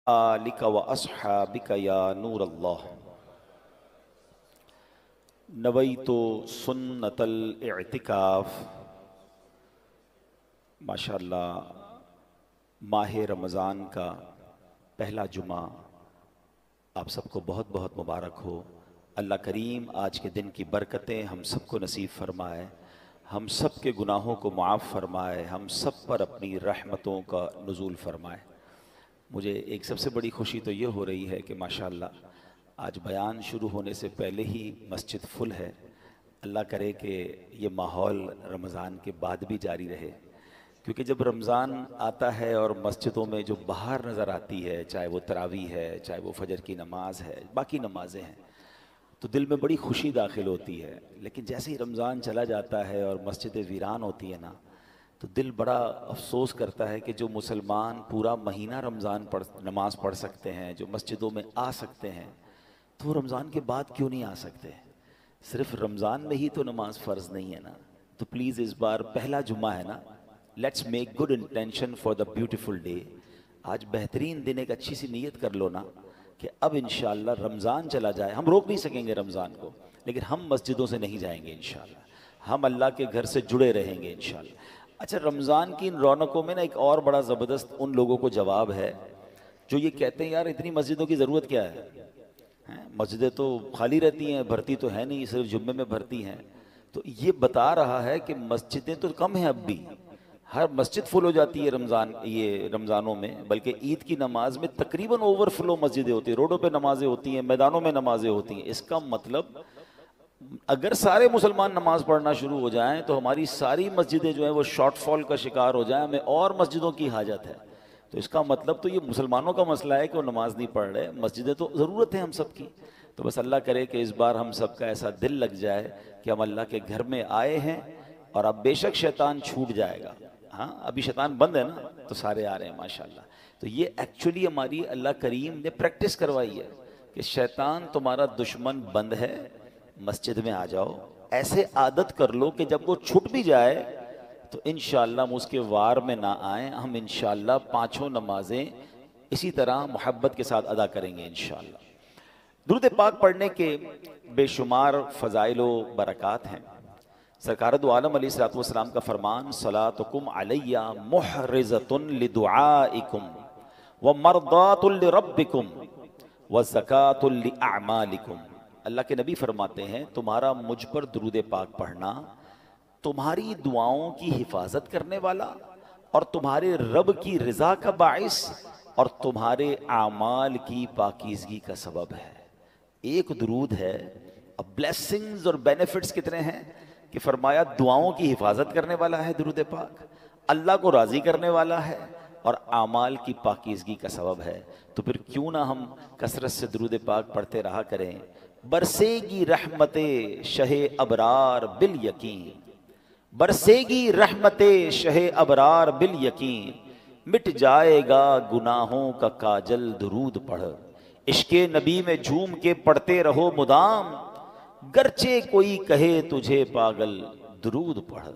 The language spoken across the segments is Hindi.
आलिका व अस्हाबिका या नूर अल्लाह। नवैतो सुन्नतल इतिकाफ। माशाअल्लाह, माह रमज़ान का पहला जुमा आप सबको बहुत बहुत मुबारक हो। अल्लाह करीम आज के दिन की बरकतें हम सबको नसीब फरमाए, हम सब के गुनाहों को माफ़ फरमाए, हम सब पर अपनी रहमतों का नुज़ूल फरमाए। मुझे एक सबसे बड़ी खुशी तो ये हो रही है कि माशाअल्लाह आज बयान शुरू होने से पहले ही मस्जिद फुल है। अल्लाह करे कि ये माहौल रमज़ान के बाद भी जारी रहे, क्योंकि जब रमज़ान आता है और मस्जिदों में जो बाहर नज़र आती है, चाहे वो तरावी है, चाहे वो फजर की नमाज है, बाकी नमाजें हैं, तो दिल में बड़ी खुशी दाखिल होती है। लेकिन जैसे ही रमज़ान चला जाता है और मस्जिदें वीरान होती है ना, तो दिल बड़ा अफसोस करता है कि जो मुसलमान पूरा महीना रमज़ान नमाज पढ़ सकते हैं, जो मस्जिदों में आ सकते हैं, तो वो रमज़ान के बाद क्यों नहीं आ सकते। सिर्फ रमज़ान में ही तो नमाज फ़र्ज़ नहीं है ना। तो प्लीज़ इस बार पहला जुम्मा है ना, let's make good intention for the beautiful day. आज बेहतरीन दिन, एक अच्छी सी नीयत कर लो ना कि अब इंशाअल्लाह रमज़ान चला जाए। हम रोक नहीं सकेंगे रमज़ान को, लेकिन हम मस्जिदों से नहीं जाएंगे इंशाअल्लाह। हम अल्लाह के घर से जुड़े रहेंगे इंशाअल्लाह। अच्छा, रमज़ान की इन रौनकों में ना एक और बड़ा ज़बरदस्त उन लोगों को जवाब है जो ये कहते हैं यार इतनी मस्जिदों की ज़रूरत क्या है, मस्जिदें तो खाली रहती हैं, भरती तो है नहीं, सिर्फ जुम्मे में भरती हैं। तो ये बता रहा है कि मस्जिदें तो कम हैं, अब भी हर मस्जिद फुल हो जाती है रमज़ानों में, बल्कि ईद की नमाज में तकरीबन ओवरफ्लो मस्जिदें होती हैं, रोडों पे नमाजें होती हैं, मैदानों में नमाजें होती हैं। इसका मतलब अगर सारे मुसलमान नमाज पढ़ना शुरू हो जाएं तो हमारी सारी मस्जिदें जो हैं वो शॉर्टफॉल का शिकार हो जाएं, हमें और मस्जिदों की हाजत है। तो इसका मतलब तो ये मुसलमानों का मसला है कि वो नमाज नहीं पढ़ रहे, मस्जिदें तो ज़रूरत है हम सब की। तो बस अल्लाह करे कि इस बार हम सब का ऐसा दिल लग जाए कि हम अल्लाह के घर में आए हैं, और अब बेशक शैतान छूट जाएगा। हाँ, अभी शैतान बंद है ना, तो सारे आ रहे हैं माशाल्लाह। तो ये एक्चुअली हमारी अल्लाह करीम ने प्रैक्टिस करवाई है कि शैतान तुम्हारा दुश्मन बंद है, मस्जिद में आ जाओ। ऐसे आदत कर लो कि जब वो छूट भी जाए तो इंशाअल्लाह हम उसके वार में ना आए। हम इंशाअल्लाह पांचों नमाजें इसी तरह मोहब्बत के साथ अदा करेंगे इंशाअल्लाह। दुरूद पाक पढ़ने के बेशुमार फ़ज़ाइल व बरक़ात हैं। सरकार दो आलम अलैहिस्सलातु वस्सलाम का फरमान, सलातुकुम अलैया मुहरिज़तुन लिदुआइकुम व मरदातुल लिरब्बिकुम व ज़कातुल लिअअमालिकुम। अल्लाह के नबी फरमाते हैं, तुम्हारा मुझ पर दुरूद पाक पढ़ना तुम्हारी दुआओं की हिफाजत करने वाला और तुम्हारे रब की रज़ा का बाइस और तुम्हारे आमाल की पाकीज़गी का सबब है। एक दुरूद है, अब ब्लेसिंग्स और बेनिफिट्स कितने हैं कि फरमाया दुआओं की हिफाजत करने वाला है दुरूद पाक, अल्लाह को राज़ी करने वाला है और आमाल की पाकीज़गी का सबब है। तो फिर क्यों ना हम कसरत से दुरूद पाक पढ़ते रहा करें। बरसेगी रहमते शहे अबरार बिल यकीन, बरसेगी रहमते शहे अबरार बिल यकीन, मिट जाएगा गुनाहों का काजल दुरूद पढ़, इश्के नबी में झूम के पढ़ते रहो मुदाम, गरचे कोई कहे तुझे पागल दुरूद पढ़,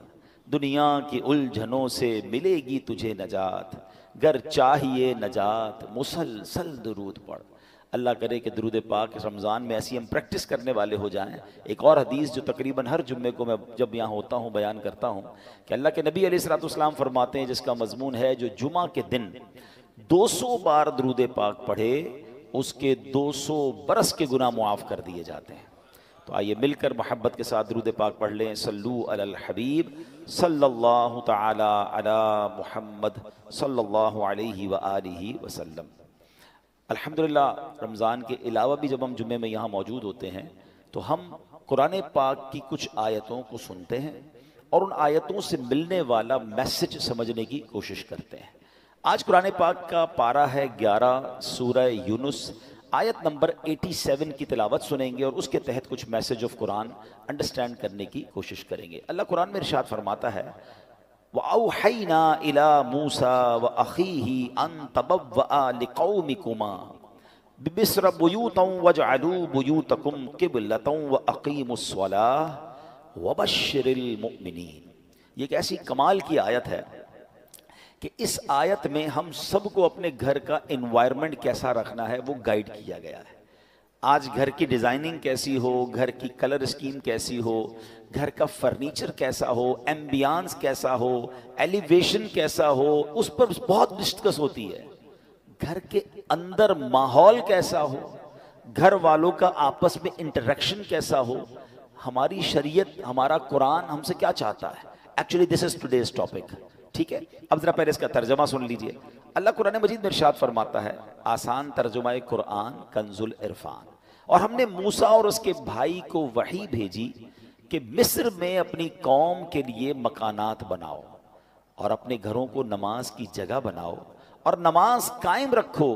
दुनिया की उलझनों से मिलेगी तुझे नजात, गर चाहिए नजात मुसलसल दुरूद पढ़। अल्लाह करे कि दुरूद पाक रमज़ान में ऐसी हम प्रैक्टिस करने वाले हो जाएं। एक और हदीस जो तकरीबन हर जुम्मे को मैं जब यहाँ होता हूँ बयान करता हूँ कि अल्लाह के नबी अलैहिस्सलातु वस्सलाम फरमाते हैं, जिसका मजमून है जो जुमा के दिन 200 बार दुरूद पाक पढ़े उसके 200 बरस के गुनाह मुआफ़ कर दिए जाते हैं। तो आइए मिलकर मोहब्बत के साथ दुरूद पाक पढ़ लें। सल्लू अलल हबीब सल्लल्लाहु तआला अला मुहम्मद सल्लल्लाहु अलैहि व आलिहि वसल्लम। अल्हम्दुलिल्लाह, रमज़ान के अलावा भी जब हम जुम्मे में यहाँ मौजूद होते हैं तो हम कुरान पाक की कुछ आयतों को सुनते हैं और उन आयतों से मिलने वाला मैसेज समझने की कोशिश करते हैं। आज कुरान पाक का पारा है 11, सूरह यूनुस, आयत नंबर 87 की तिलावत सुनेंगे और उसके तहत कुछ मैसेज ऑफ कुरान अंडरस्टैंड करने की कोशिश करेंगे। अल्लाह कुरान में इरशाद फरमाता है, वअौहैना इला मूसा व अखीही अन तबव्वआ लिकौमिकुमा बिमिस्र बुयूतन वजअलू बुयूतकुम क़िबलतन व अक़ीमुस्सलाह व बश्शिरिल मुमिनीन। ये एक ऐसी कमाल की आयत है कि इस आयत में हम सबको अपने घर का एनवायरनमेंट कैसा रखना है वो गाइड किया गया है। आज घर की डिज़ाइनिंग कैसी हो, घर की कलर स्कीम कैसी हो, घर का फर्नीचर कैसा हो, एम्बियंस कैसा हो, एलिवेशन कैसा हो, उस पर बहुत डिस्कस होती है। घर के अंदर माहौल कैसा हो, घर वालों का आपस में इंटरेक्शन कैसा हो, हमारी शरीयत, हमारा कुरान हमसे क्या चाहता है। Actually this is today's topic, ठीक है। अब जरा पहले इसका तर्जमा सुन लीजिए। अल्लाह कुरान मजीद में इरशाद फरमाता है, आसान तर्जुमा कुरान कंजुल इरफान, और हमने मूसा और उसके भाई को वही भेजी कि मिस्र में अपनी कौम के लिए मकानात बनाओ और अपने घरों को नमाज की जगह बनाओ और नमाज कायम रखो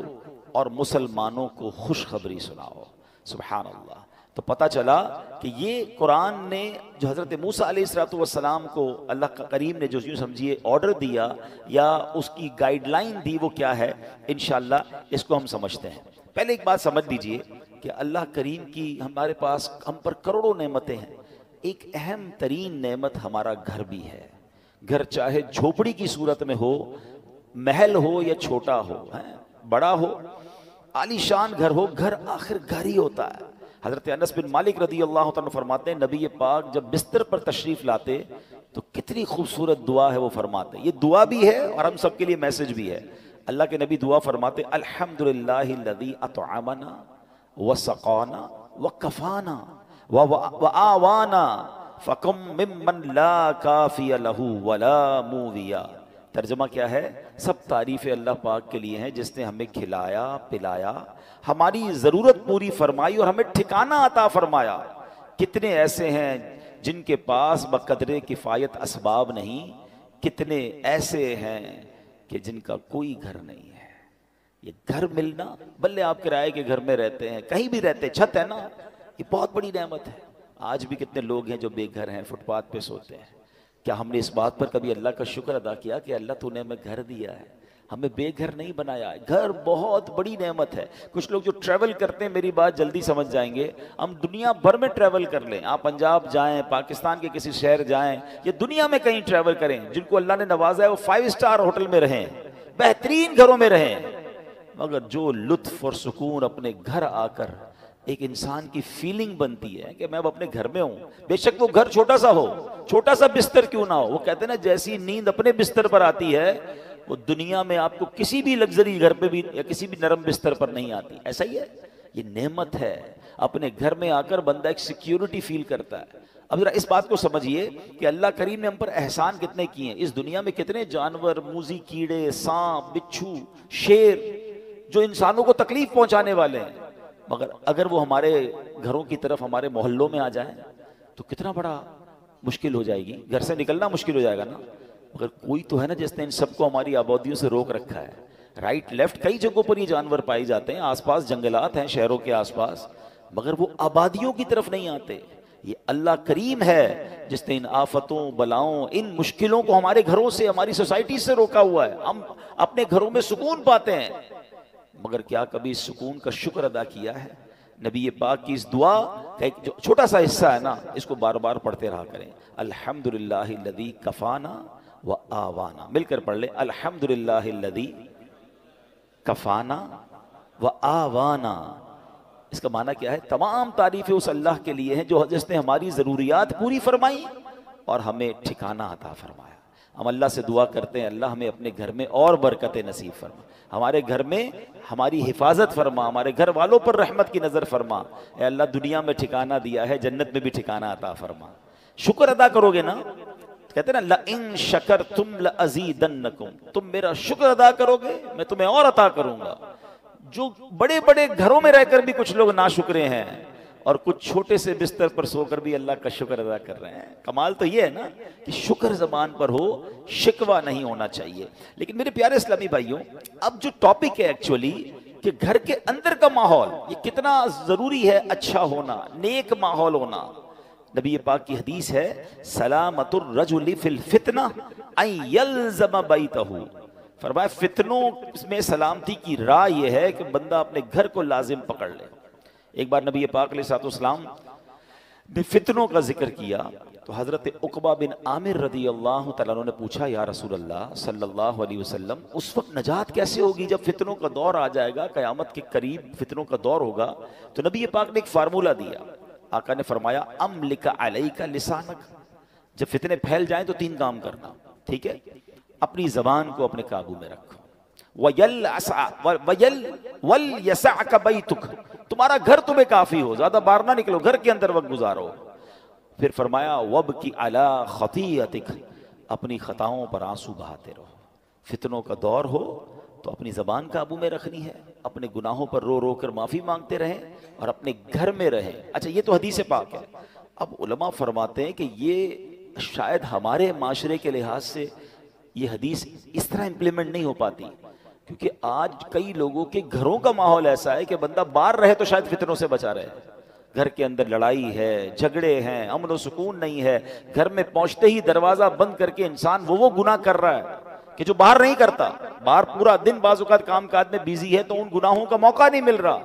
और मुसलमानों को खुशखबरी सुनाओ। सुभान अल्लाह। तो पता चला कि ये कुरान ने जो हज़रत मूसा अलैहिस्सलाम को अल्लाह का करीम ने जो यूँ समझिए ऑर्डर दिया या उसकी गाइडलाइन दी, वो क्या है, इंशाअल्लाह इसको हम समझते हैं। पहले एक बात समझ लीजिए कि अल्लाह करीम की हमारे पास हम पर करोड़ों नेमतें हैं। एक अहम तरीन नेमत हमारा घर भी है। घर चाहे झोपड़ी की सूरत में हो, महल हो या छोटा हो, है बड़ा हो, आलीशान घर हो, घर आखिर घर ही होता है। हजरत अनस बिन मालिक रदी अल्लाह तआला फरमाते हैं, नबी पाक जब बिस्तर पर तशरीफ लाते तो कितनी खूबसूरत दुआ है वो फरमाते। ये दुआ भी है और हम सबके लिए मैसेज भी है। अल्लाह के नबी दुआ फरमाते, अल्हम्दुलिल्लाहिल्लज़ी अतअमना व सक़ाना व कफ़ाना व आवाना फ़कम मिम्मन ला काफ़िय लहू वला मूविया। तर्जुमा क्या है, सब तारीफ़ें अल्लाह पाक के लिए हैं जिसने हमें खिलाया पिलाया, हमारी ज़रूरत पूरी फरमाई और हमें ठिकाना अता फरमाया। कितने ऐसे हैं जिनके पास बकदरे किफ़ायत असबाब नहीं, कितने ऐसे हैं कि जिनका कोई घर नहीं है। ये घर मिलना, बल्ले आप किराए के घर में रहते हैं, कहीं भी रहते, छत है ना, ये बहुत बड़ी नेमत है। आज भी कितने लोग हैं जो बेघर हैं, फुटपाथ पे सोते हैं। क्या हमने इस बात पर कभी अल्लाह का शुक्र अदा किया कि अल्लाह तूने हमें घर दिया है, हमें बेघर नहीं बनाया है। घर बहुत बड़ी नेमत है। कुछ लोग जो ट्रैवल करते हैं, मेरी बात जल्दी समझ जाएंगे, हम दुनिया भर में ट्रैवल कर लें, आप पंजाब जाएं, पाकिस्तान के किसी शहर जाएं, या दुनिया में कहीं ट्रैवल करें, जिनको अल्लाह ने नवाजा है वो 5 स्टार होटल में रहें, बेहतरीन घरों में रहें, मगर जो लुत्फ और सुकून अपने घर आकर एक इंसान की फीलिंग बनती है कि मैं अब अपने घर में हूं, बेशक वो घर छोटा सा हो, छोटा सा बिस्तर क्यों ना हो। वो कहते हैं ना, जैसी नींद अपने बिस्तर पर आती है वो दुनिया में आपको किसी भी लग्जरी घर पे भी या किसी भी नरम बिस्तर पर नहीं आती। ऐसा ही है, ये नेमत है। अपने घर में आकर बंदा एक सिक्योरिटी फील करता है। अब जरा इस बात को समझिए कि अल्लाह करीम ने हम पर एहसान कितने किए हैं। इस दुनिया में कितने जानवर, मूजी कीड़े, सांप, बिच्छू, शेर जो इंसानों को तकलीफ पहुंचाने वाले हैं, मगर अगर वो हमारे घरों की तरफ, हमारे मोहल्लों में आ जाए तो कितना बड़ा मुश्किल हो जाएगी, घर से निकलना मुश्किल हो जाएगा ना। मगर कोई तो है ना जिसने इन सबको हमारी आबादियों से रोक रखा है। राइट लेफ्ट कई जगहों पर ये जानवर पाए जाते हैं, आसपास जंगलात हैं शहरों के आसपास, मगर वो आबादियों की तरफ नहीं आते। ये अल्लाह करीम है जिसने इन आफतों, बलाओं, इन मुश्किलों को हमारे घरों से, हमारी सोसाइटी से रोका हुआ है। हम अपने घरों में सुकून पाते हैं, मगर क्या कभी इस सुकून का शुक्र अदा किया है। नबी पाक की इस दुआ का एक जो छोटा सा हिस्सा है ना, इसको बार बार पढ़ते रहा करें। अल्हम्दुलिल्लाहिल्लज़ी कफ़ाना व आवाना, मिलकर पढ़ ले, अल्हम्दुलिल्लाहिल्लज़ी कफ़ाना व आवाना। इसका माना क्या है, तमाम तारीफें उस अल्लाह के लिए हैं जो जिसने हमारी ज़रूरियात पूरी फरमाई और हमें ठिकाना अता फरमाया। हम अल्लाह से दुआ करते हैं, अल्लाह हमें अपने घर में और बरकतें नसीब फरमा, हमारे घर में हमारी हिफाजत फरमा, हमारे घर वालों पर रहमत की नज़र फरमा। ए अल्लाह, दुनिया में ठिकाना दिया है, जन्नत में भी ठिकाना अता फरमा। शुक्र अदा करोगे ना, कहते हैं ना, ला इन शकरतुम लअज़ीदन्नकुम, तुम मेरा शुक्र अदा करोगे मैं तुम्हें और अता करूंगा। जो बड़े बड़े घरों में रहकर भी कुछ लोग नाशुक्रे हैं और कुछ छोटे से बिस्तर पर सोकर भी अल्लाह का शुक्र अदा कर रहे हैं। कमाल तो ये है ना कि शुक्र ज़बान पर हो, शिकवा नहीं होना चाहिए। लेकिन मेरे प्यारे इस्लामी भाइयों, अब जो टॉपिक है एक्चुअली कि घर के अंदर का माहौल ये कितना ज़रूरी है, अच्छा होना, नेक माहौल होना। नबी पाक की हदीस है, सलामतुर रजुलि फिल फितना अन यल्ज़म बैतहू, फरमाया फितनों में सलामती की राह यह है कि बंदा अपने घर को लाजिम पकड़ ले। एक बार नबी पाक अलैहिस्सलाम ने फितनों का जिक्र किया तो हजरत उकबा बिन आमिर रदी अल्लाह तआला अन्हु ने पूछा, या रसूल अल्लाह सल्लल्लाहु अलैहि वसल्लम, उस वक्त नजात कैसे होगी जब फितनों का दौर आ जाएगा, कयामत के करीब फितनों का दौर होगा। तो नबी पाक ने एक फार्मूला दिया। आका ने फरमाया, अमलिका अलैका लिसानक, जब फितने फैल जाएं तो 3 काम करना, ठीक है। अपनी जबान को अपने काबू में रखो, वल यसअका बैतुक, तुम्हारा घर तुम्हें काफी हो, ज्यादा बाहर ना निकलो, घर के अंदर वक्त गुजारो। फिर फरमाया, वब की अला खतीअतिक, अपनी खताओं पर आंसू बहाते रहो। फितनों का दौर हो तो अपनी जबान काबू में रखनी है, अपने गुनाहों पर रो रो कर माफी मांगते रहें और अपने घर में रहें। अच्छा, ये तो हदीस पाक है। अब उलमा फरमाते हैं कि ये शायद हमारे माशरे के लिहाज से ये हदीस इस तरह इम्प्लीमेंट नहीं हो पाती, क्योंकि आज कई लोगों के घरों का माहौल ऐसा है कि बंदा बाहर रहे तो शायद फितनों से बचा रहे। घर के अंदर लड़ाई है, झगड़े हैं, अमन और सुकून नहीं है। घर में पहुंचते ही दरवाजा बंद करके इंसान वो गुनाह कर रहा है कि जो बाहर नहीं करता। बाहर पूरा दिन बाजुकात काम काज में बिजी है तो उन गुनाहों का मौका नहीं मिल रहा,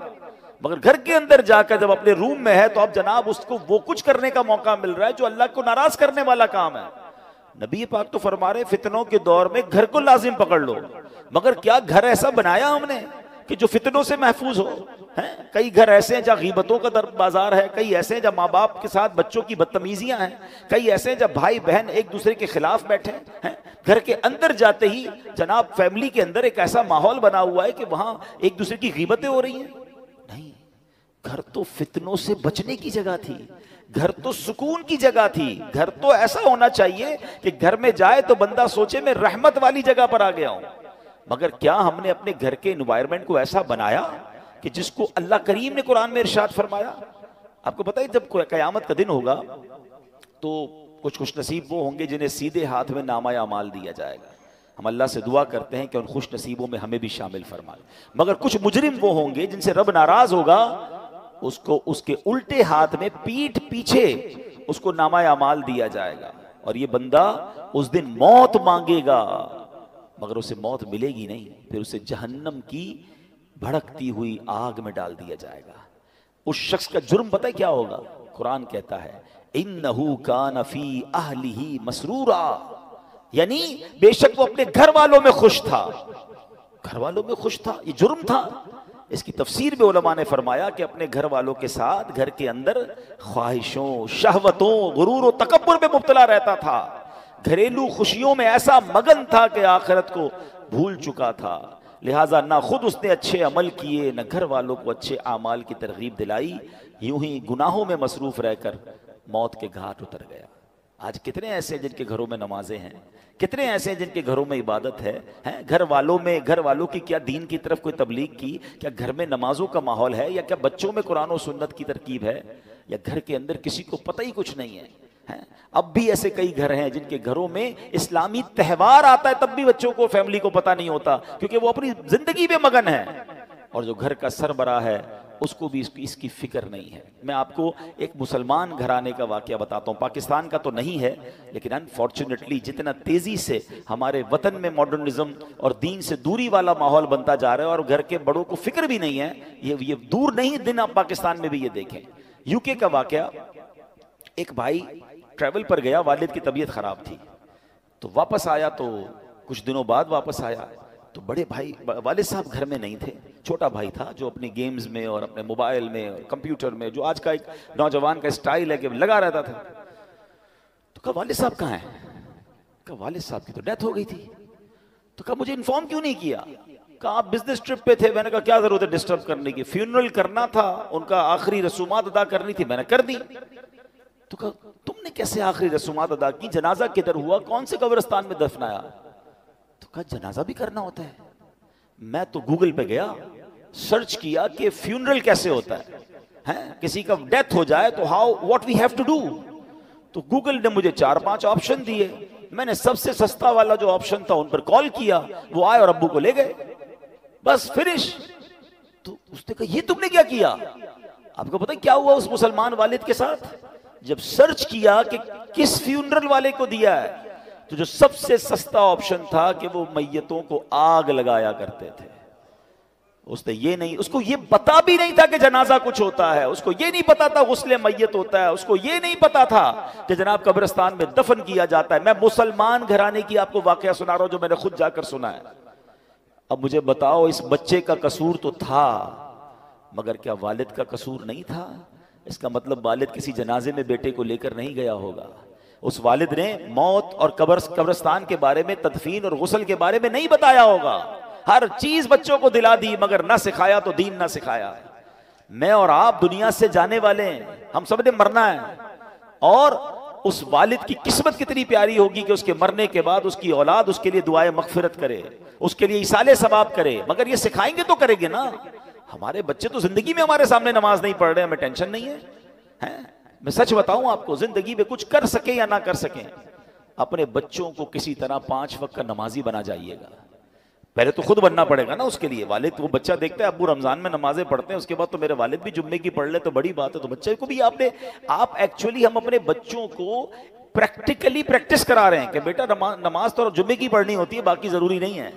मगर घर के अंदर जाकर जब अपने रूम में है तो अब जनाब उसको वो कुछ करने का मौका मिल रहा है जो अल्लाह को नाराज करने वाला काम है। नबी पाक तो फरमा रहे, फितनों के दौर में घर को लाजिम पकड़ लो। मगर क्या घर ऐसा बनाया हमने कि जो फितनों से महफूज हो? हैं कई घर ऐसे हैं जहाँ गीबतों का दर बाजार है, कई ऐसे हैं जहाँ माँ बाप के साथ बच्चों की बदतमीजियां हैं, कई ऐसे हैं जहाँ भाई बहन एक दूसरे के खिलाफ बैठे हैं। घर के अंदर जाते ही जनाब फैमिली के अंदर एक ऐसा माहौल बना हुआ है कि वहां एक दूसरे की गीबतें हो रही हैं। नहीं, घर तो फितनों से बचने की जगह थी, घर तो सुकून की जगह थी। घर तो ऐसा होना चाहिए कि घर में जाए तो बंदा सोचे मैं रहमत वाली जगह पर आ गया हूं। मगर क्या हमने अपने घर के एनवायरनमेंट को ऐसा बनाया कि जिसको अल्लाह करीम ने कुरान में इरशाद फरमाया? आपको पता है जब कयामत का दिन होगा तो कुछ खुश नसीब वो होंगे जिन्हें सीधे हाथ में नामा अमाल दिया जाएगा। हम अल्लाह से दुआ करते हैं कि उन खुश नसीबों में हमें भी शामिल फरमाए। मगर कुछ मुजरिम वो होंगे जिनसे रब नाराज होगा, उसको उसके उल्टे हाथ में पीठ पीछे उसको नामा अमाल दिया जाएगा और ये बंदा उस दिन मौत मांगेगा, मगर उसे मौत मिलेगी नहीं। फिर उसे जहन्नम की भड़कती हुई आग में डाल दिया जाएगा। उस शख्स का जुर्म पता है क्या होगा? कुरान कहता है, इन्नहु कान फी अहलिही मसरूरा, यानी बेशक वो अपने घर वालों में खुश था। घर वालों में खुश था, ये जुर्म था। इसकी तफसीर में उलमा ने फरमाया कि अपने घर वालों के साथ घर के अंदर ख्वाहिशों, शहवतों, गुरूर और तकब्बुर में मुब्तला रहता था। घरेलू खुशियों में ऐसा मगन था कि आखिरत को भूल चुका था। लिहाजा ना खुद उसने अच्छे अमल किए, न घर वालों को अच्छे आमाल की तरगीब दिलाई, यूं ही गुनाहों में मसरूफ रहकर मौत के घाट उतर गया। आज कितने ऐसे हैं जिनके घरों में नमाजें हैं, कितने ऐसे हैं जिनके घरों में इबादत है? घर वालों में, घर वालों की क्या दीन की तरफ कोई तबलीग की? क्या घर में नमाजों का माहौल है? या क्या बच्चों में कुरान और सुन्नत की तरकीब है? या घर के अंदर किसी को पता ही कुछ नहीं है? अब भी ऐसे कई घर हैं जिनके घरों में इस्लामी त्यौहार आता है तब भी बच्चों को, फैमिली को पता नहीं होता, क्योंकि वो अपनी जिंदगी में मगन है। और जो घर का सरबराह है उसको भी इसकी फिक्र नहीं है। मैं आपको एक मुसलमान घराने का वाकया बताता हूँ, पाकिस्तान का तो नहीं है, लेकिन अनफॉर्चुनेटली जितना तेजी से हमारे वतन में मॉडर्निज्म और दीन से दूरी वाला माहौल बनता जा रहा है और घर के बड़ों को फिक्र भी नहीं है, ये दूर नहीं दिन आप पाकिस्तान में भी ये देखें। यूके का वाकया, एक भाई ट्रैवल पर गया, वालिद की तबीयत खराब थी, तो वापस आया, तो कुछ दिनों बाद वापस आया तो बड़े भाई, वालिद साहब घर में नहीं थे। छोटा भाई था जो अपने गेम्स में और अपने मोबाइल में और कंप्यूटर में, जो आज का एक नौजवान का स्टाइल है कि लगा रहता था। तो कहा वालिद साहब कहाँ हैं? कहा वालिद साहब की तो डेथ हो गई थी। तो कहा मुझे इन्फॉर्म क्यों नहीं किया? कहा आप बिजनेस ट्रिप पे थे। मैंने कहा क्या जरूरत है डिस्टर्ब करने की, फ्यूनरल करना था, उनका आखिरी रसूमात अदा करनी थी, मैंने कर दी। तो कहा तुमने कैसे आखिरी रसूमात अदा की? जनाजा किधर हुआ? कौन से कब्रिस्तान में दफनाया? तो कहा जनाजा भी करना होता है। मैं तो गूगल पे गया, सर्च किया कि फ्यूनरल कैसे होता है, किसी का डेथ हो जाए तो how, what we have to do. तो गूगल ने मुझे 4-5 ऑप्शन दिए, मैंने सबसे सस्ता वाला जो ऑप्शन था उन पर कॉल किया, वो आए और अब्बू को ले गए, बस फिनिश। तो उसने कहा ये तुमने क्या किया? आपको पता है क्या हुआ उस मुसलमान वालिद के साथ? जब सर्च किया कि किस फ्यूनरल वाले को दिया है, तो जो सबसे सस्ता ऑप्शन था कि वो मैयतों को आग लगाया करते थे। उसने ये नहीं, उसको ये पता भी नहीं था कि जनाजा कुछ होता है, उसको ये नहीं पता था गुस्ले मैयत होता है, उसको ये नहीं पता था कि जनाब कब्रिस्तान में दफन किया जाता है। मैं मुसलमान घराने की आपको वाकया सुना रहा हूं जो मैंने खुद जाकर सुना है। अब मुझे बताओ, इस बच्चे का कसूर तो था, मगर क्या वालिद का कसूर नहीं था? इसका मतलब वालिद किसी जनाजे में बेटे को लेकर नहीं गया होगा। उस वालिद ने मौत और कब्रिस्तान के बारे में, तदफीन और गुस्ल के बारे में नहीं बताया होगा। हर चीज बच्चों को दिला दी, मगर ना सिखाया तो दीन ना सिखाया। मैं और आप दुनिया से जाने वाले हैं, हम सब ने मरना है, और उस वालिद की किस्मत कितनी प्यारी होगी कि उसके मरने के बाद उसकी औलाद उसके लिए दुआए मगफिरत करे, उसके लिए इसाले सवाब करे। मगर ये सिखाएंगे तो करेंगे ना। हमारे बच्चे तो जिंदगी में हमारे सामने नमाज नहीं पढ़ रहे, हमें टेंशन नहीं है, हैं? मैं सच बताऊं आपको, जिंदगी में कुछ कर सके या ना कर सके, अपने बच्चों को किसी तरह 5 वक्त का नमाजी बना जाइएगा। पहले तो खुद बनना पड़ेगा ना उसके लिए। वालिद वो बच्चा देखता है अब्बू रमजान में नमाजें पढ़ते हैं, उसके बाद तो मेरे वालिद भी जुम्मे की पढ़ ले तो बड़ी बात है। तो बच्चे को भी आप एक्चुअली हम अपने बच्चों को प्रैक्टिकली प्रैक्टिस करा रहे हैं कि बेटा नमाज तो जुम्मे की पढ़नी होती है, बाकी जरूरी नहीं है।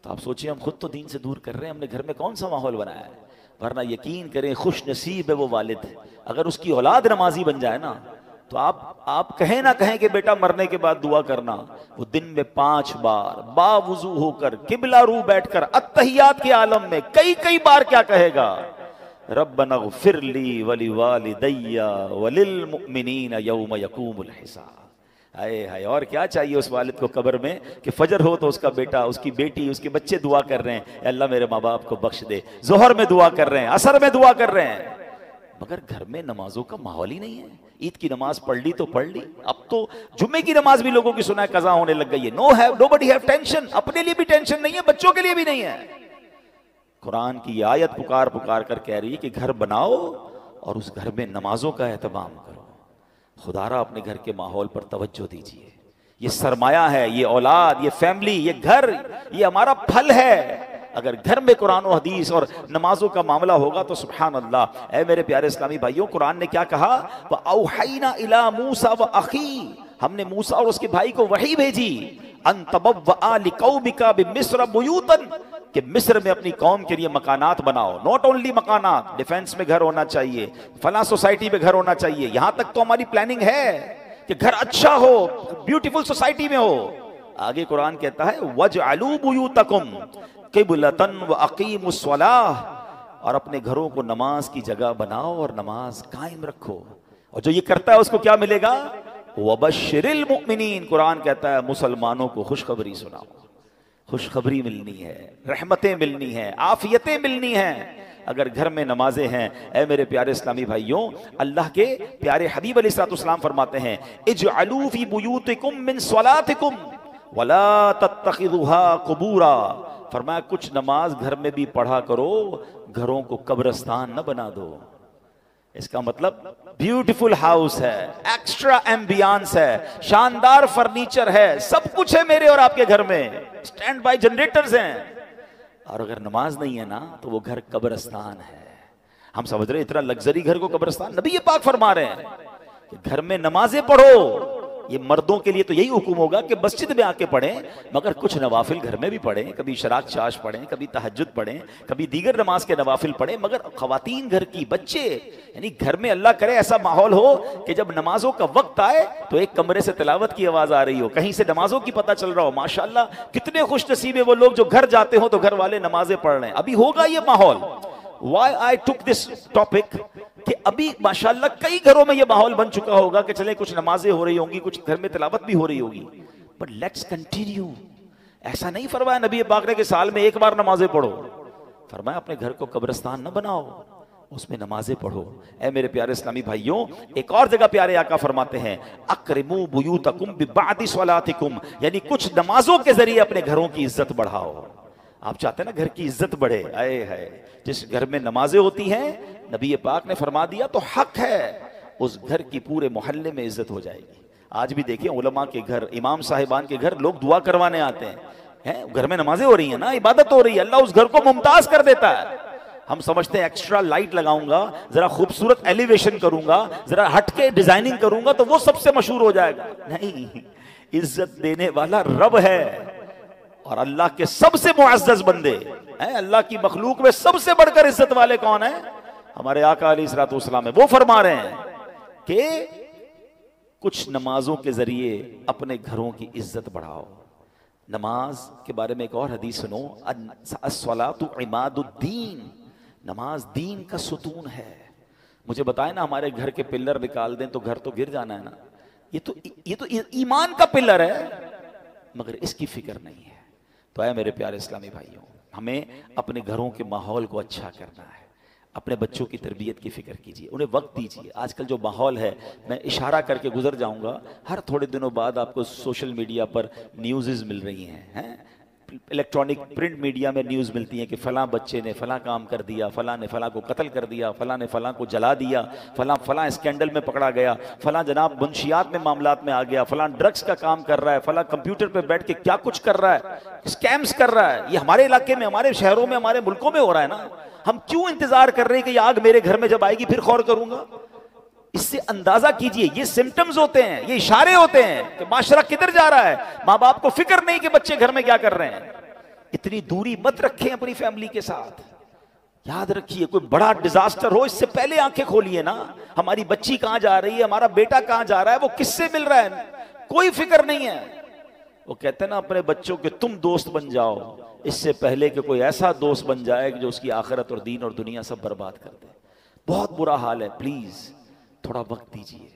तो आप सोचिए, हम खुद तो दीन से दूर कर रहे हैं, हमने घर में कौन सा माहौल बनाया है। वरना यकीन करें, खुश नसीब है वो वालिद, अगर उसकी औलाद नमाजी बन जाए ना, तो आप कहें ना कहें कि बेटा मरने के बाद दुआ करना, वो दिन में 5 बार बावुजू होकर किबला रू बैठकर अत्तहियात के आलम में कई बार क्या कहेगा, रब्बना ग़फ़िरली वली वालिदैया वलिल मुमिनीन यौम यक़ूमुल हिसाब। हाय हाय, और क्या चाहिए उस वालिद को कब्र में कि फजर हो तो उसका बेटा, उसकी बेटी, उसके बच्चे दुआ कर रहे हैं, अल्लाह मेरे माँ बाप को बख्श दे, जोहर में दुआ कर रहे हैं, असर में दुआ कर रहे हैं। मगर घर में नमाजों का माहौल ही नहीं है। ईद की नमाज पढ़ ली तो पढ़ ली, अब तो जुम्मे की नमाज भी लोगों की सुना है कज़ा होने लग गई है। नोबडी हैव टेंशन, अपने लिए भी टेंशन नहीं है, बच्चों के लिए भी नहीं है। कुरान की आयत पुकार पुकार कर कह रही है कि घर बनाओ और उस घर में नमाजों का एहतमाम करो। खुदारा अपने घर के माहौल पर तवज्जो दीजिए। ये सरमाया है, ये औलाद, ये फैमिली, ये घर, ये हमारा फल है। अगर घर में कुरान और हदीस और नमाजों का मामला होगा तो सुभान अल्लाह। ऐ मेरे प्यारे इस्लामी भाइयों, कुरान ने क्या कहा, व औहैना इला मूसा व अखी, हमने मूसा और उसके भाई को वही भेजी, अन तबव्वआ लिकौमिका बिमिस्र बुयूतन, कि मिस्र में अपनी कौम के लिए मकानात बनाओ। नॉट ओनली मकानात, डिफेंस में घर होना चाहिए, फला सोसाइटी में घर होना चाहिए, यहां तक तो हमारी प्लानिंग है कि घर अच्छा हो, ब्यूटीफुल सोसाइटी में हो। आगे कुरान कहता है वजअलू बुयूतकुम क़िबलतन व अक़ीमुस्सलाह, और अपने घरों को नमाज की जगह बनाओ और नमाज कायम रखो। और जो ये करता है उसको क्या मिलेगा, वबश्शिरिल मुमिनीन, कुरान कहता है मुसलमानों को खुशखबरी सुनाओ। खुशखबरी मिलनी है, रहमतें मिलनी है, आफियतें मिलनी हैं अगर घर में नमाजें हैं। ऐ मेरे प्यारे इस्लामी भाइयों, अल्लाह के प्यारे हबीब अलैहिस्सलाम फरमाते हैं, इजअलू फी बुयूतिकुम मिन सलातिकुम वला तत्तखिज़ुहा कुबूरा, फरमाया कुछ नमाज घर में भी पढ़ा करो, घरों को कब्रिस्तान न बना दो। इसका मतलब ब्यूटीफुल हाउस है, एक्स्ट्रा एम्बियंस है, शानदार फर्नीचर है, सब कुछ है मेरे और आपके घर में, स्टैंड बाय जनरेटर्स हैं, और अगर नमाज नहीं है ना तो वो घर कब्रिस्तान है। हम समझ रहे इतना लग्जरी घर को कब्रिस्तान, नबी ये पाक फरमा रहे हैं कि घर में नमाजें पढ़ो। ये मर्दों के लिए तो यही हुक्म होगा कि मस्जिद में आके पढ़ें, मगर कुछ नवाफिल घर में भी पढ़ें, कभी शराक चाश पढ़ें, कभी तहज्जुद पढ़ें, कभी दीगर नमाज के नवाफिल पढ़ें। मगर खवातीन घर की, बच्चे, यानी घर में अल्लाह करे ऐसा माहौल हो कि जब नमाजों का वक्त आए तो एक कमरे से तिलावत की आवाज आ रही हो, कहीं से नमाजों की पता चल रहा हो। माशाअल्लाह, कितने खुश नसीब है वो लोग जो घर जाते हो तो घर वाले नमाजें पढ़ रहे हैं। अभी होगा ये माहौल। Why I took this topic, कि अभी माशाल्लाह कई घरों में ये माहौल बन चुका होगा कि चले कुछ नमाजें हो रही होंगी, कुछ घर में तिलावत भी हो रही होगी, बट लेट्स कंटिन्यू। ऐसा नहीं फरमाया नबी पाक ने कि साल में एक बार नमाजें पढ़ो, फरमाया अपने घर को कब्रिस्तान न बनाओ, उसमें नमाजें पढ़ो। ऐ मेरे प्यारे इस्लामी भाइयों, एक और जगह प्यारे आका फरमाते हैं, अक्रिमू बुयूतकुम बिबादी सलातिकुम, यानी कुछ नमाजों के जरिए अपने घरों की इज्जत बढ़ाओ। आप चाहते हैं ना घर की इज्जत बढ़े, आए है, जिस घर में नमाजें होती हैं नबी पाक ने फरमा दिया तो हक है उस घर की पूरे मोहल्ले में इज्जत हो जाएगी। आज भी देखिए उलमा के घर, इमाम साहिबान के घर लोग दुआ करवाने आते हैं, घर में नमाजें हो रही हैं ना, इबादत हो रही है, अल्लाह उस घर को मुमताज कर देता है। हम समझते हैं एक्स्ट्रा लाइट लगाऊंगा, जरा खूबसूरत एलिवेशन करूंगा, जरा हटके डिजाइनिंग करूंगा तो वो सबसे मशहूर हो जाएगा। नहीं, इज्जत देने वाला रब है और अल्लाह के सबसे मुअज़्ज़ज़ बंदे, हैं। अल्लाह की मखलूक में सबसे बढ़कर इज्जत वाले कौन है? हमारे आका अलैहिस्सलातु वस्सलाम है। वो फरमा रहे हैं कि कुछ नमाजों के जरिए अपने घरों की इज्जत बढ़ाओ। नमाज के बारे में एक और हदीस सुनो, अस्सलातु इमादुद्दीन, नमाज दीन का सुतून है। मुझे बताएं ना, हमारे घर के पिलर निकाल दें तो घर तो गिर जाना है ना। ये तो ईमान का पिलर है, मगर इसकी फिक्र नहीं है। तो आए मेरे प्यारे इस्लामी भाइयों, हमें अपने घरों के माहौल को अच्छा करना है। अपने बच्चों की तरबियत की फिक्र कीजिए, उन्हें वक्त दीजिए। आजकल जो माहौल है, मैं इशारा करके गुजर जाऊंगा, हर थोड़े दिनों बाद आपको सोशल मीडिया पर न्यूज़ मिल रही हैं, इलेक्ट्रॉनिक प्रिंट मीडिया में न्यूज़ मिलती है कि फ़लाँ बच्चे ने फ़लाँ काम कर दिया, फ़लाँ ने फ़लाँ को कत्ल कर दिया, फ़लाँ ने फ़लाँ को जला दिया, फ़लाँ स्कैंडल में पकड़ा गया, फ़लाँ जनाब मुंशियात में मामलात में आ गया, फ़लाँ ड्रग्स का काम कर रहा है, फ़लाँ कंप्यूटर पे बैठ के क्या कुछ कर रहा है, स्कैम्स कर रहा है। ये हमारे इलाके में, हमारे शहरों में, हमारे मुल्कों में हो रहा है ना। हम क्यों इंतजार कर रहे हैं कि ये आग मेरे घर में जब आएगी फिर गौर करूंगा? इससे अंदाजा कीजिए, ये सिम्टम्स होते हैं, ये इशारे होते हैं कि माशरा किधर जा रहा है। माँ बाप को फिक्र नहीं कि बच्चे घर में क्या कर रहे हैं। इतनी दूरी मत रखें अपनी फैमिली के साथ। याद रखिए, कोई बड़ा डिजास्टर हो इससे पहले आंखें खोलिए ना। हमारी बच्ची कहां जा रही है, हमारा बेटा कहां जा रहा है, वो किससे मिल रहा है, कोई फिक्र नहीं है। वो कहते हैं ना अपने बच्चों के तुम दोस्त बन जाओ, इससे पहले कि कोई ऐसा दोस्त बन जाए जो उसकी आखिरत और दीन और दुनिया सब बर्बाद कर दे। बहुत बुरा हाल है। प्लीज थोड़ा वक्त दीजिए।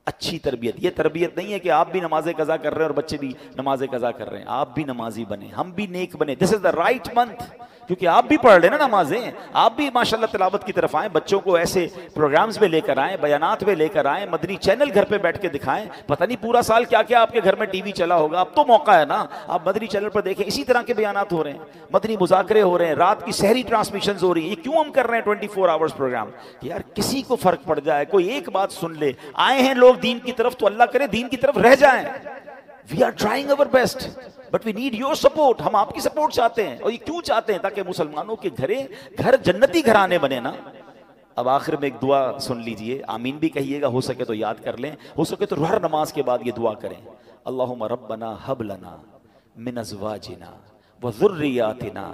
अच्छी तरबियत, ये तरबियत नहीं है कि आप भी नमाज़े कज़ा कर रहे हैं और बच्चे भी नमाज़े कज़ा कर रहे हैं। आप भी नमाजी बने, हम भी नेक बने। This is the right month, क्योंकि आप भी पढ़ रहे ना नमाजें, आप भी माशाल्लाह तिलावत की तरफ आए। बच्चों को ऐसे प्रोग्राम्स में लेकर आए, बयानात में लेकर आए, मदनी चैनल घर पे बैठ के दिखाएं। पता नहीं पूरा साल क्या क्या आपके घर में टीवी चला होगा, अब तो मौका है ना, आप मदनी चैनल पर देखें। इसी तरह के बयानात हो रहे हैं, मदनी मुज़ाकरे हो रहे हैं, रात की सहरी ट्रांसमिशन हो रही है। ये क्यों हम कर रहे हैं 24 आवर्स प्रोग्राम? कि यार किसी को फर्क पड़ जाए, कोई एक बात सुन ले। आए हैं लोग दीन की तरफ, तो अल्लाह करे दीन की तरफ रह जाएं। We are trying our best but we need your support. हम आपकी सपोर्ट चाहते हैं। और ये क्यों चाहते हैं? ताकि मुसलमानों के घर जन्नती घराने बने ना। अब आखिर में एक दुआ सुन लीजिए, आमीन भी कहिएगा, हो सके तो याद कर लें, हो सके तो हर नमाज के बाद ये दुआ करें। अल्लाहुम्मा रब्बना हब लना मिन अज़वाजिना व ज़ुर्रियातिना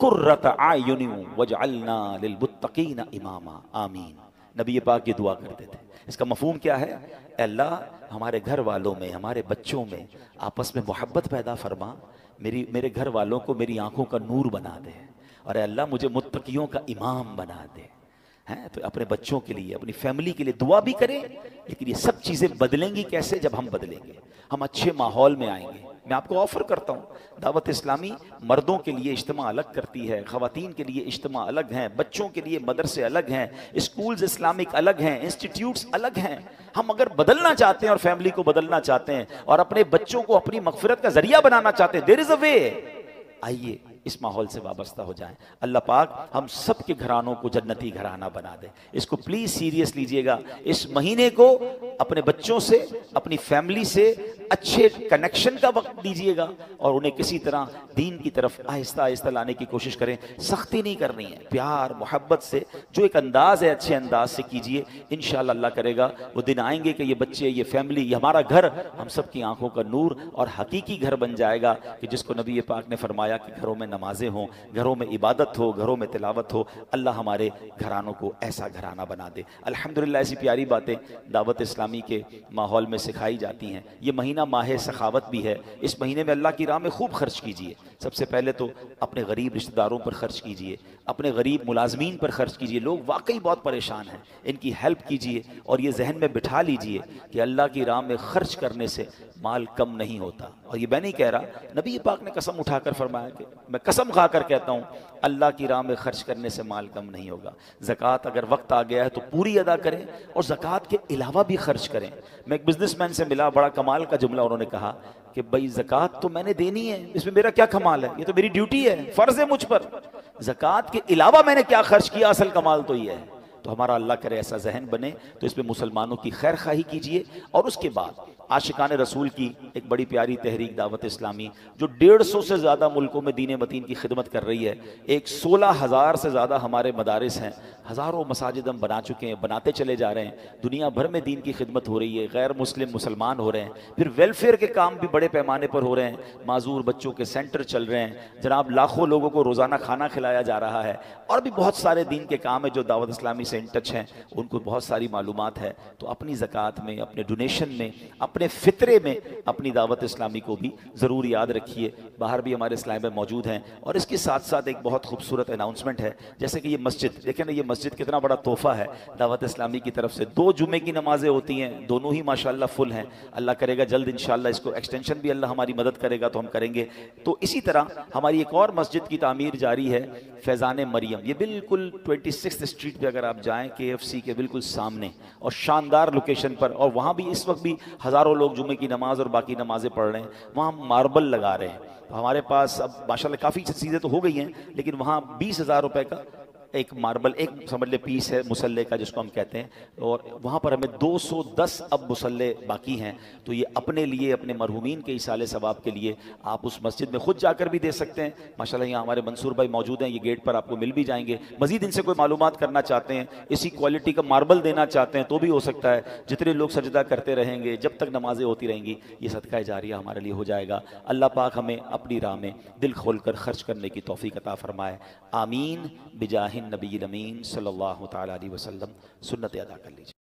कुर्रत आयुनि वजअलना लिलमुत्तकीना इमामा। आमीन। नबी पाक ये दुआ करते थे। इसका मफहूम क्या है? अल्लाह हमारे घर वालों में, हमारे बच्चों में आपस में मोहब्बत पैदा फरमा, मेरे घर वालों को मेरी आंखों का नूर बना दे, और अल्लाह मुझे मुत्तकियों का इमाम बना दे। हैं तो अपने बच्चों के लिए, अपनी फैमिली के लिए दुआ भी करें। लेकिन ये सब चीज़ें बदलेंगी कैसे? जब हम बदलेंगे, हम अच्छे माहौल में आएंगे। मैं आपको ऑफर करता हूँ, दावत इस्लामी मर्दों के लिए इज्तिमा अलग करती है, ख़वातीन के लिए इज्तिमा अलग हैं, बच्चों के लिए मदरसे अलग हैं, स्कूल्स इस्लामिक अलग हैं, इंस्टीट्यूट्स अलग हैं। हम अगर बदलना चाहते हैं और फैमिली को बदलना चाहते हैं और अपने बच्चों को अपनी मगफिरत का जरिया बनाना चाहते हैं, देयर इज अ वे। आइए इस माहौल से वाबस्ता हो जाएं। अल्लाह पाक हम सब के घरानों को जन्नती घराना बना दे। इसको प्लीज सीरियस लीजिएगा। इस महीने को अपने बच्चों से, अपनी फैमिली से अच्छे कनेक्शन का वक्त दीजिएगा और उन्हें किसी तरह दीन की तरफ आहिस्ता आहिस्ता लाने की कोशिश करें। सख्ती नहीं करनी है, प्यार मोहब्बत से जो एक अंदाज है अच्छे अंदाज से कीजिए। इंशाअल्लाह अल्लाह करेगा वो दिन आएंगे कि ये बच्चे, ये फैमिली, ये हमारा घर हम सब की आंखों का नूर और हकीकी घर बन जाएगा, कि जिसको नबी पाक ने फरमाया कि घरों में नमाजें हों, घरों में इबादत हो, घरों में तिलावत हो। अल्लाह हमारे घरानों को ऐसा घराना बना दे। अल्हम्दुलिल्लाह ऐसी प्यारी बातें दावत इस्लामी के माहौल में सिखाई जाती हैं। ये महीना माह सखावत भी है। इस महीने में अल्लाह की राह में खूब खर्च कीजिए। सबसे पहले तो अपने गरीब रिश्तेदारों पर खर्च कीजिए, अपने गरीब मुलाजमीन पर खर्च कीजिए। लोग वाकई बहुत परेशान हैं, इनकी हेल्प कीजिए और ये जहन में बिठा लीजिए कि अल्लाह की राह में खर्च करने से माल कम नहीं होता। और ये मैं नहीं कह रहा, नबी पाक ने कसम उठाकर फरमाया कि मैं कसम खाकर कहता हूँ अल्लाह की राह में खर्च करने से माल कम नहीं होगा। ज़कात अगर वक्त आ गया है तो पूरी अदा करें और ज़कात के अलावा भी खर्च करें। मैं एक बिजनेसमैन से मिला, बड़ा कमाल का जुमला उन्होंने कहा कि भाई ज़कात तो मैंने देनी है, इसमें मेरा क्या कमाल है, ये तो मेरी ड्यूटी है, फ़र्ज़ है मुझ पर। ज़कात के अलावा मैंने क्या खर्च किया, असल कमाल तो ये है। तो हमारा अल्लाह करे ऐसा जहन बने, तो इसमें मुसलमानों की खैर खाही कीजिए। और उसके बाद आशिकान रसूल की एक बड़ी प्यारी तहरीक दावत इस्लामी, जो 150 से ज़्यादा मुल्कों में दीन मतीन की खिदमत कर रही है। एक 16,000 से ज़्यादा हमारे मदारिस हैं, हज़ारों मसाजिद हम बना चुके हैं, बनाते चले जा रहे हैं। दुनिया भर में दीन की खिदमत हो रही है, गैर मुस्लिम मुसलमान हो रहे हैं, फिर वेलफेयर के काम भी बड़े पैमाने पर हो रहे हैं। माजूर बच्चों के सेंटर चल रहे हैं जनाब, लाखों लोगों को रोज़ाना खाना खिलाया जा रहा है। और भी बहुत सारे दीन के काम है जो दावत इस्लामी से इन टच हैं, उनको बहुत सारी मालूमात है। तो अपनी ज़कात में, अपने डोनेशन में, अपने फ़ितरे में अपनी दावत इस्लामी को भी ज़रूर याद रखिए। बाहर भी हमारे इस्लाम में मौजूद हैं। और इसके साथ साथ एक बहुत खूबसूरत अनाउंसमेंट है, जैसे कि ये मस्जिद देखें ना, ये मस्जिद कितना बड़ा तोहफ़ा है दावत इस्लामी की तरफ से। 2 जुमे की नमाजें होती हैं, दोनों ही माशाल्लाह फुल हैं। अल्लाह करेगा जल्द इंशाल्लाह इसको एक्सटेंशन भी अल्लाह हमारी मदद करेगा तो हम करेंगे। तो इसी तरह हमारी एक और मस्जिद की तामीर जारी है, फैज़ान मरियम। ये बिल्कुल 26 स्ट्रीट पे अगर आप जाएं, KFC के बिल्कुल सामने, और शानदार लोकेशन पर। और वहाँ भी इस वक्त भी हज़ारों लोग जुमे की नमाज और बाकी नमाजें पढ़ रहे हैं। वहाँ मार्बल लगा रहे हैं। तो हमारे पास अब माशाल्लाह काफ़ी चीज़ें तो हो गई हैं, लेकिन वहाँ 20,000 रुपए का एक मार्बल, एक समझ ले पीस है मुसल्ले का जिसको हम कहते हैं। और वहाँ पर हमें 210 अब मुसल्ले बाकी हैं। तो ये अपने लिए, अपने मरहूमीन के इसाले सवाब के लिए आप उस मस्जिद में खुद जाकर भी दे सकते हैं। माशाल्लाह यहाँ हमारे मंसूर भाई मौजूद हैं, ये गेट पर आपको मिल भी जाएंगे। मज़ीद इनसे कोई मालूमात करना चाहते हैं, इसी क्वालिटी का मार्बल देना चाहते हैं तो भी हो सकता है। जितने लोग सजदा करते रहेंगे, जब तक नमाजें होती रहेंगी, ये सदका जारिया हमारे लिए हो जाएगा। अल्लाह पाक हमें अपनी राह में दिल खोल कर खर्च करने की तौफीक अता फरमाए। आमीन बिजाहिन नबी अमीन सल्लल्लाहु तआला अलैहि वसल्लम। सुन्नत अदा कर लीजिए।